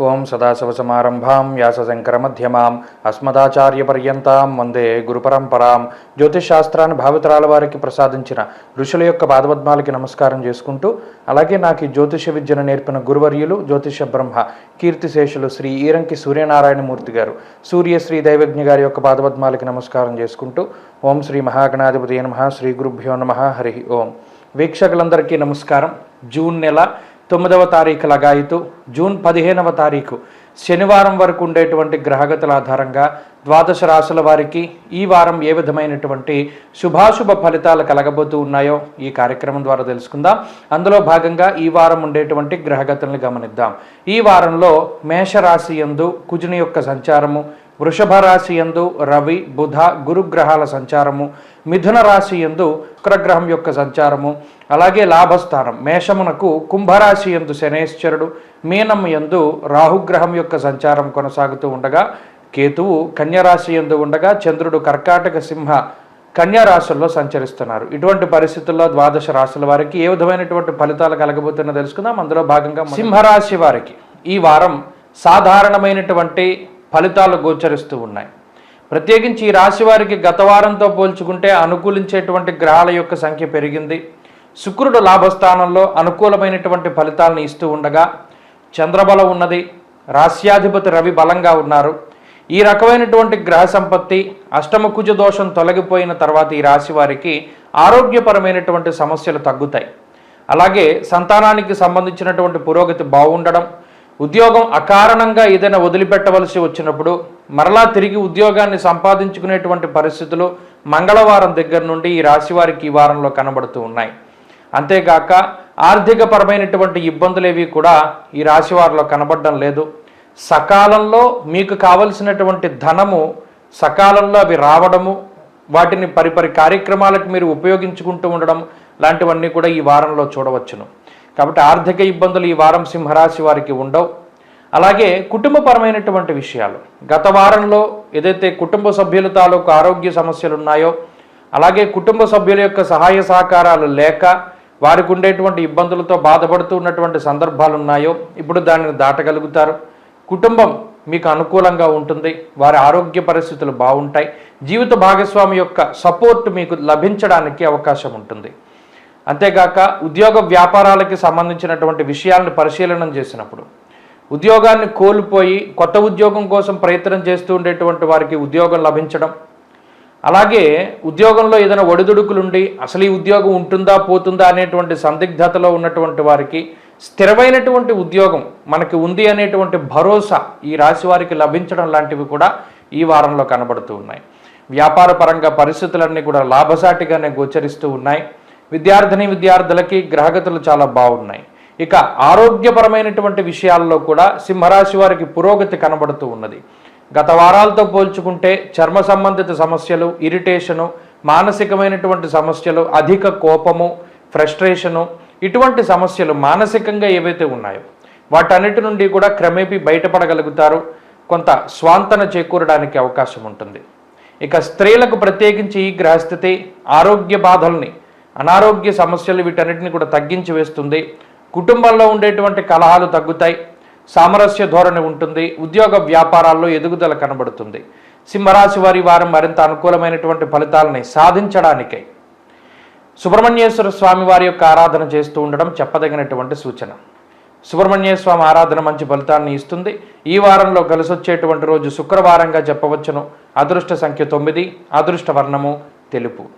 ఓం సదాశివసమారంభాం వ్యాసశంకరమధ్యమాం అస్మదాచార్యపర్యంతాం వందే గురుపరంపరాం. జ్యోతిషాస్త్రాన్ని భావితరాల వారికి ప్రసాదించిన ఋషుల యొక్క పాదపద్మాలకి నమస్కారం చేసుకుంటూ, అలాగే నాకు ఈ జ్యోతిష విద్యను నేర్పిన గురువర్యులు జ్యోతిష బ్రహ్మ కీర్తిశేషులు శ్రీ ఈరంకి సూర్యనారాయణమూర్తి గారు, సూర్యశ్రీ దైవజ్ఞ గారి యొక్క పాదపద్మాలకి నమస్కారం చేసుకుంటూ, ఓం శ్రీ మహాగణాధిపతి నమః, శ్రీ గురుభ్యో నమః, హరి ఓం. వీక్షకులందరికీ నమస్కారం. జూన్ నెల 9వ తారీఖు లగాయితూ జూన్ 15వ తారీఖు శనివారం వరకు ఉండేటువంటి గ్రహగతుల ఆధారంగా ద్వాదశ రాశుల వారికి ఈ వారం ఏ విధమైనటువంటి శుభాశుభ ఫలితాలు కలగబోతూ ఉన్నాయో ఈ కార్యక్రమం ద్వారా తెలుసుకుందాం. అందులో భాగంగా ఈ వారం ఉండేటువంటి గ్రహగతులను గమనిద్దాం. ఈ వారంలో మేషరాశి యందు కుజుని యొక్క సంచారము, వృషభ రాశి యందు రవి బుధ గురుగ్రహాల సంచారము, మిథున రాశి యందు శుక్రగ్రహం యొక్క సంచారము, అలాగే లాభస్థానం మేషమునకు కుంభరాశి యందు శనేశ్వరుడు, మీనం యందు రాహుగ్రహం యొక్క సంచారం కొనసాగుతూ ఉండగా, కేతువు కన్యరాశి యందు ఉండగా, చంద్రుడు కర్కాటక సింహ కన్యా రాశుల్లో సంచరిస్తున్నారు. ఇటువంటి పరిస్థితుల్లో ద్వాదశ రాశుల వారికి ఏ విధమైనటువంటి ఫలితాలు కలగబోతున్నా తెలుసుకుందాం. అందులో భాగంగా సింహరాశి వారికి ఈ వారం సాధారణమైనటువంటి ఫలితాలు గోచరిస్తూ ఉన్నాయి. ప్రత్యేకించి ఈ రాశి వారికి గత వారంతో పోల్చుకుంటే అనుకూలించేటువంటి గ్రహాల యొక్క సంఖ్య పెరిగింది. శుక్రుడు లాభస్థానంలో అనుకూలమైనటువంటి ఫలితాలను ఇస్తూ ఉండగా, చంద్రబలం ఉన్నది, రాశ్యాధిపతి రవి బలంగా ఉన్నారు. ఈ రకమైనటువంటి గ్రహ సంపత్తి అష్టమ కుజ దోషం తొలగిపోయిన తర్వాత ఈ రాశి వారికి ఆరోగ్యపరమైనటువంటి సమస్యలు తగ్గుతాయి. అలాగే సంతానానికి సంబంధించినటువంటి పురోగతి బాగుండడం, ఉద్యోగం అకారణంగా ఏదైనా వదిలిపెట్టవలసి వచ్చినప్పుడు మరలా తిరిగి ఉద్యోగాన్ని సంపాదించుకునేటువంటి పరిస్థితులు మంగళవారం దగ్గర నుండి ఈ రాశి వారికి ఈ వారంలో కనబడుతూ ఉన్నాయి. అంతేగాక ఆర్థిక పరమైనటువంటి ఇబ్బందులు ఏవి కూడా ఈ రాశి వారిలో కనబడడం లేదు. సకాలంలో మీకు కావలసినటువంటి ధనము సకాలంలో అవి రావడము, వాటిని పరిపరి కార్యక్రమాలకు మీరు ఉపయోగించుకుంటూ ఉండడం లాంటివన్నీ కూడా ఈ వారంలో చూడవచ్చును. కాబట్టి ఆర్థిక ఇబ్బందులు ఈ వారం సింహరాశి వారికి ఉండవు. అలాగే కుటుంబపరమైనటువంటి విషయాలు, గత వారంలో ఏదైతే కుటుంబ సభ్యుల తాలూకు ఆరోగ్య సమస్యలు ఉన్నాయో, అలాగే కుటుంబ సభ్యుల యొక్క సహాయ సహకారాలు లేక వారికి ఉండేటువంటి ఇబ్బందులతో బాధపడుతూ ఉన్నటువంటి సందర్భాలు ఉన్నాయో, ఇప్పుడు దానిని దాటగలుగుతారు. కుటుంబం మీకు అనుకూలంగా ఉంటుంది, వారి ఆరోగ్య పరిస్థితులు బాగుంటాయి. జీవిత భాగస్వామి యొక్క సపోర్ట్ మీకు లభించడానికి అవకాశం ఉంటుంది. అంతేగాక ఉద్యోగ వ్యాపారాలకి సంబంధించినటువంటి విషయాలను పరిశీలన చేసినప్పుడు ఉద్యోగాన్ని కోల్పోయి కొత్త ఉద్యోగం కోసం ప్రయత్నం చేస్తూ ఉండేటువంటి వారికి ఉద్యోగం లభించడం, అలాగే ఉద్యోగంలో ఏదైనా ఒడిదుడుకులుండి అసలు ఈ ఉద్యోగం ఉంటుందా పోతుందా అనేటువంటి సందిగ్ధతలో ఉన్నటువంటి వారికి స్థిరమైనటువంటి ఉద్యోగం మనకి ఉంది అనేటువంటి భరోసా ఈ రాశి వారికి లభించడం లాంటివి కూడా ఈ వారంలో కనబడుతూ ఉన్నాయి. వ్యాపార పరంగా పరిస్థితులన్నీ కూడా లాభసాటిగానే గోచరిస్తూ ఉన్నాయి. విద్యార్థులకి గ్రహగతులు చాలా బాగున్నాయి. ఇక ఆరోగ్యపరమైనటువంటి విషయాల్లో కూడా సింహరాశి వారికి పురోగతి కనబడుతూ ఉన్నది. గత వారాలతో పోల్చుకుంటే చర్మ సంబంధిత సమస్యలు, ఇరిటేషను, మానసికమైనటువంటి సమస్యలు, అధిక కోపము, ఫ్రస్ట్రేషను, ఇటువంటి సమస్యలు మానసికంగా ఏవైతే ఉన్నాయో వాటన్నిటి నుండి కూడా క్రమేపీ బయటపడగలుగుతారు. కొంత స్వాంతన చేకూరడానికి అవకాశం ఉంటుంది. ఇక స్త్రీలకు ప్రత్యేకించి ఈ గ్రహస్థితి ఆరోగ్య బాధల్ని, అనారోగ్య సమస్యలు వీటన్నిటిని కూడా తగ్గించి వేస్తుంది. కుటుంబంలో ఉండేటువంటి కలహాలు తగ్గుతాయి, సామరస్య ధోరణి ఉంటుంది, ఉద్యోగ వ్యాపారాల్లో ఎదుగుదల కనబడుతుంది. సింహరాశి వారి వారం మరింత అనుకూలమైనటువంటి ఫలితాలని సాధించడానికై సుబ్రహ్మణ్యేశ్వర స్వామి వారి యొక్క ఆరాధన చేస్తూ ఉండడం చెప్పదగినటువంటి సూచన. సుబ్రహ్మణ్యేశ్వర స్వామి ఆరాధన మంచి ఫలితాన్ని ఇస్తుంది. ఈ వారంలో కలిసొచ్చేటువంటి రోజు శుక్రవారంగా చెప్పవచ్చును. అదృష్ట సంఖ్య 9, అదృష్ట వర్ణము తెలుపు.